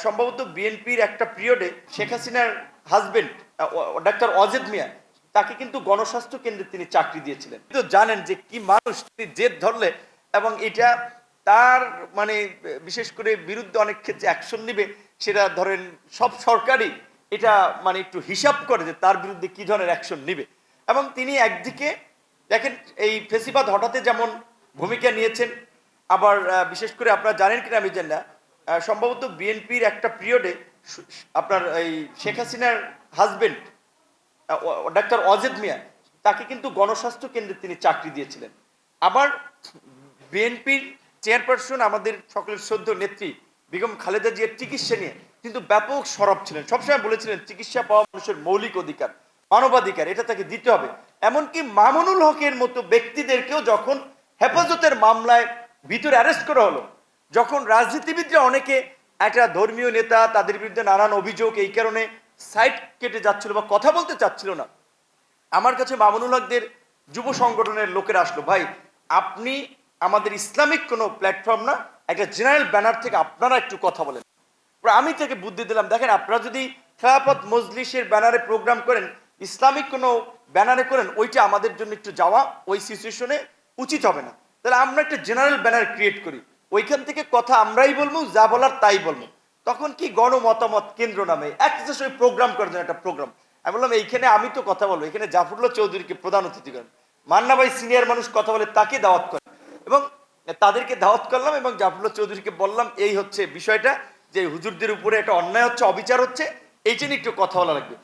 সম্ভবত বিএনপির একটা পিরিয়ডে শেখ হাসিনার হাজবেন্ড ডাক্তার অজেদ মিয়া তাকে কিন্তু গণস্বাস্থ্য কেন্দ্রে তিনি চাকরি দিয়েছিলেন। তো জানেন যে কি মানুষ, তিনি জেদ ধরলে এবং এটা তার মানে বিশেষ করে বিরুদ্ধে অনেক ক্ষেত্রে অ্যাকশন নিবে, সেটা ধরেন সব সরকারই এটা মানে একটু হিসাব করে যে তার বিরুদ্ধে কি ধরনের অ্যাকশন নিবে। এবং তিনি একদিকে দেখেন এই ফেসিবাদ হঠাতে যেমন ভূমিকা নিয়েছেন, আবার বিশেষ করে আপনারা জানেন কিনা আমি জানি না, সম্ভবত বিএনপির একটা পিরিয়ডে আপনার এই শেখ হাসিনার হাজবেন্ড ডাক্তার অজেদ মিয়া তাকে কিন্তু গণস্বাস্থ্য কেন্দ্রে তিনি চাকরি দিয়েছিলেন। আবার বিএনপির চেয়ারপারসন আমাদের সকলের শ্রদ্ধ নেত্রী বেগম খালেদা জিয়ার চিকিৎসা নিয়ে কিন্তু ব্যাপক সরব ছিলেন, সবসময় বলেছিলেন চিকিৎসা পাওয়া মানুষের মৌলিক অধিকার, মানবাধিকার, এটা তাকে দিতে হবে। এমনকি মামুনুল হকের মতো ব্যক্তিদেরকেও যখন হেফাজতের মামলায় ভিতরে অ্যারেস্ট করা হলো, যখন রাজনীতিবিদরা অনেকে একটা ধর্মীয় নেতা তাদের বিরুদ্ধে নানান অভিযোগ এই কারণে সাইড কেটে যাচ্ছিল বা কথা বলতে চাচ্ছিল না, আমার কাছে মামুনুল হকদের যুব সংগঠনের লোকেরা আসলো, ভাই আপনি আমাদের ইসলামিক কোনো প্ল্যাটফর্ম না, একটা জেনারেল ব্যানার থেকে আপনারা একটু কথা বলেন। আমি থেকে বুদ্ধি দিলাম, দেখেন আপনারা যদি খেলাফত মজলিসের ব্যানারে প্রোগ্রাম করেন, ইসলামিক কোনো ব্যানারে করেন, ওইটা আমাদের জন্য একটু যাওয়া ওই সিচুয়েশনে উচিত হবে না। তাহলে আমরা একটা জেনারেল ব্যানার ক্রিয়েট করি, ওইখান থেকে কথা আমরাই বলবো, যা বলার তাই বলবো। তখন কি গণ মতামত কেন্দ্র নামে একটা প্রোগ্রাম করার জন্য একটা প্রোগ্রাম, আমি বললাম এইখানে আমি তো কথা বলবো, এখানে জাফরুল্লাহ চৌধুরীকে প্রধান অতিথি করেন, মান্না ভাই সিনিয়র মানুষ কথা বলে তাকে দাওয়াত করেন, এবং তাদেরকে দাওয়াত করলাম এবং জাফরুল্লাহ চৌধুরীকে বললাম এই হচ্ছে বিষয়টা, যে হুজুরদের উপরে একটা অন্যায় হচ্ছে, অবিচার হচ্ছে, এই জন্য একটু কথা বলা লাগবে।